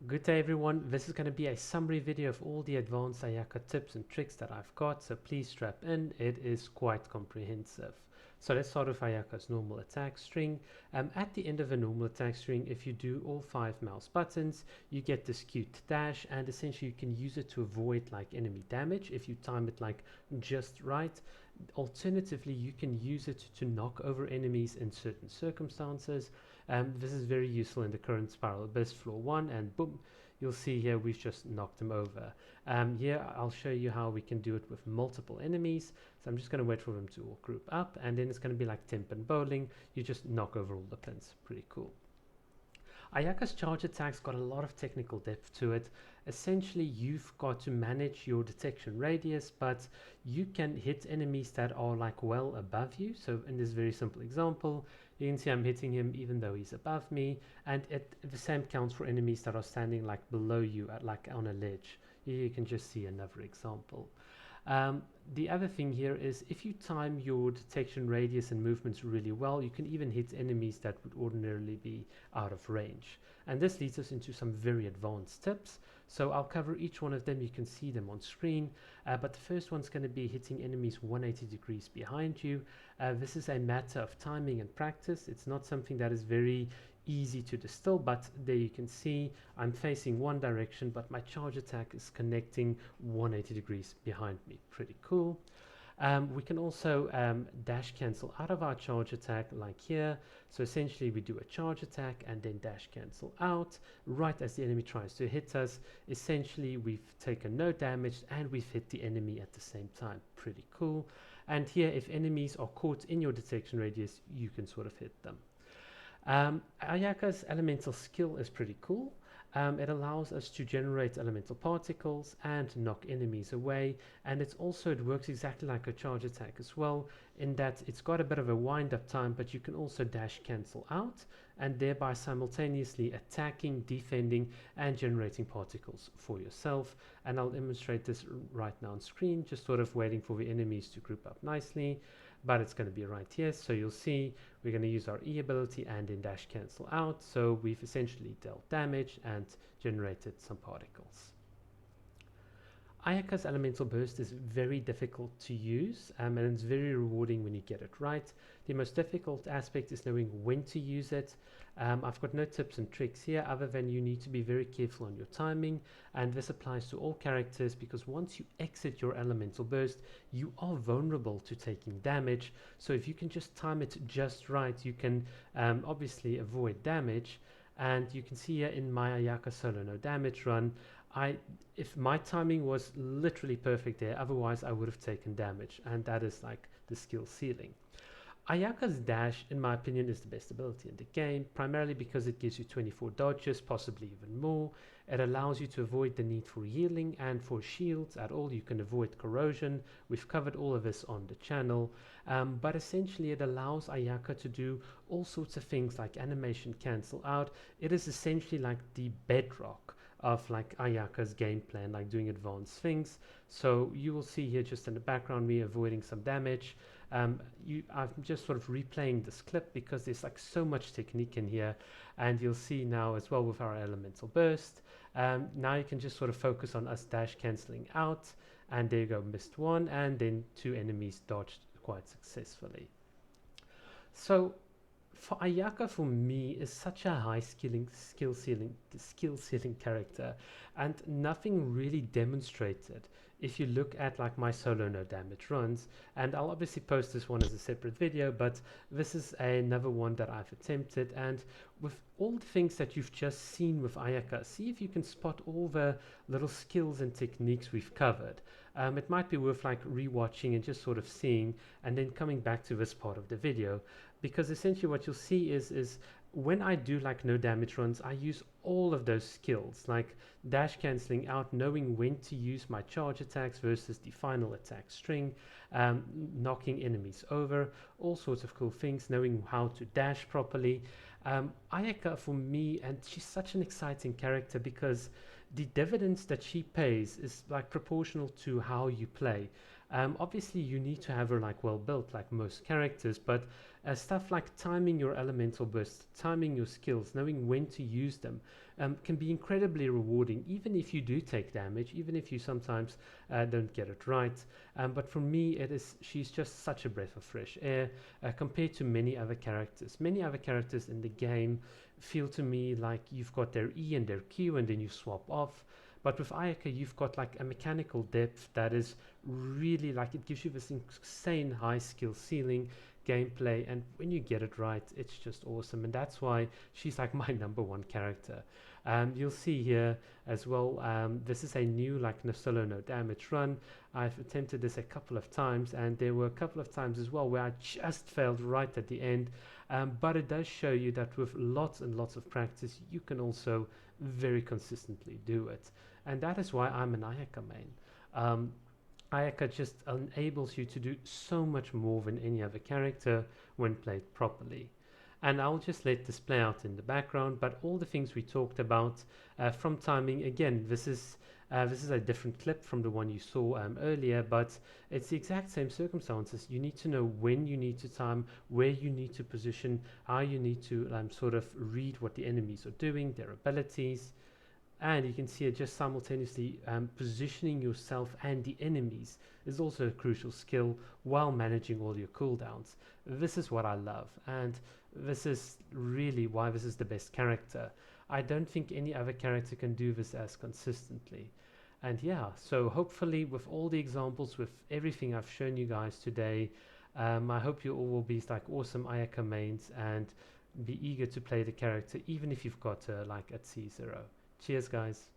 Good day everyone, this is going to be a summary video of all the advanced Ayaka tips and tricks that I've got, so please strap in, it is quite comprehensive. So let's start with Ayaka's normal attack string. At the end of a normal attack string, if you do all 5 mouse buttons, you get this cute dash, and essentially you can use it to avoid like enemy damage if you time it like just right. Alternatively, you can use it to knock over enemies in certain circumstances. This is very useful in the current Spiral Abyss floor 1, and boom, you'll see here we've just knocked them over. Here I'll show you how we can do it with multiple enemies. So I'm just going to wait for them to all group up, and then it's going to be like Temp and Bowling. You just knock over all the pins. Pretty cool. Ayaka's charge attacks got a lot of technical depth to it. Essentially, you've got to manage your detection radius, but you can hit enemies that are like well above you. So in this very simple example, you can see I'm hitting him even though he's above me, and the same counts for enemies that are standing like below you at like on a ledge. Here you can just see another example. The other thing here is if you time your detection radius and movements really well, you can even hit enemies that would ordinarily be out of range. And this leads us into some very advanced tips. So I'll cover each one of them. You can see them on screen. But the first one's going to be hitting enemies 180 degrees behind you. This is a matter of timing and practice. It's not something that is very easy to distill, but there you can see I'm facing one direction, but my charge attack is connecting 180 degrees behind me. Pretty cool. We can also dash cancel out of our charge attack like here. So essentially we do a charge attack and then dash cancel out right as the enemy tries to hit us. Essentially we've taken no damage and we've hit the enemy at the same time. Pretty cool. And here if enemies are caught in your detection radius, you can sort of hit them. Ayaka's elemental skill is pretty cool. It allows us to generate elemental particles and knock enemies away, and it works exactly like a charge attack as well, in that it's got a bit of a wind up time, but you can also dash cancel out and thereby simultaneously attacking, defending and generating particles for yourself. And I'll demonstrate this right now on screen, just sort of waiting for the enemies to group up nicely, but it's going to be right here. So you'll see we're going to use our E ability and then dash cancel out. So we've essentially dealt damage and generated some particles. Ayaka's elemental burst is very difficult to use, and it's very rewarding when you get it right. The most difficult aspect is knowing when to use it. I've got no tips and tricks here other than you need to be very careful on your timing, and this applies to all characters because once you exit your elemental burst, you are vulnerable to taking damage. So if you can just time it just right, you can obviously avoid damage. And you can see here in my Ayaka solo no damage run, if my timing was literally perfect there, otherwise I would have taken damage, and that is like the skill ceiling. Ayaka's dash, in my opinion, is the best ability in the game, primarily because it gives you 24 dodges, possibly even more. It allows you to avoid the need for healing and for shields at all. You can avoid corrosion. We've covered all of this on the channel, but essentially it allows Ayaka to do all sorts of things like animation cancel out. It is essentially like the bedrock of like Ayaka's game plan, like doing advanced things. So you will see here just in the background me avoiding some damage. I'm just sort of replaying this clip because there's like so much technique in here, and you'll see now as well with our elemental burst. Now you can just sort of focus on us dash cancelling out, and there you go, missed one, and then 2 enemies dodged quite successfully. So for Ayaka, for me, is such a high skill ceiling character, and nothing really demonstrated if you look at like my solo no damage runs. And I'll obviously post this one as a separate video, but this is another one that I've attempted, and with all the things that you've just seen with Ayaka, see if you can spot all the little skills and techniques we've covered. It might be worth like rewatching and just sort of seeing and then coming back to this part of the video, because essentially what you'll see is when I do like no damage runs, I use all of those skills like dash cancelling out, knowing when to use my charge attacks versus the final attack string, knocking enemies over, all sorts of cool things, knowing how to dash properly. Ayaka, for me, and she's such an exciting character because the dividends that she pays is like proportional to how you play. Obviously you need to have her like well built like most characters, but Stuff like timing your elemental bursts, timing your skills, knowing when to use them, can be incredibly rewarding, even if you do take damage, even if you sometimes don't get it right. But for me, she's just such a breath of fresh air compared to many other characters. Many other characters in the game feel to me like you've got their E and their Q and then you swap off. But with Ayaka, you've got like a mechanical depth that is really like, it gives you this insane high skill ceiling gameplay, and when you get it right, it's just awesome. And that's why she's like my #1 character. You'll see here as well, this is a new like no solo no damage run. I've attempted this a couple of times, and there were a couple of times as well where I just failed right at the end, but it does show you that with lots and lots of practice you can also very consistently do it. And that is why I'm an Ayaka main. Ayaka just enables you to do so much more than any other character when played properly. And I'll just let this play out in the background, but all the things we talked about from timing, again, this is a different clip from the one you saw earlier, but it's the exact same circumstances. You need to know when you need to time, where you need to position, how you need to sort of read what the enemies are doing, their abilities. And you can see it just simultaneously positioning yourself and the enemies is also a crucial skill while managing all your cooldowns. This is what I love, and this is really why this is the best character. I don't think any other character can do this as consistently. And yeah, so hopefully with all the examples, with everything I've shown you guys today, I hope you all will be like awesome Ayaka mains and be eager to play the character even if you've got her like at C0. Cheers guys.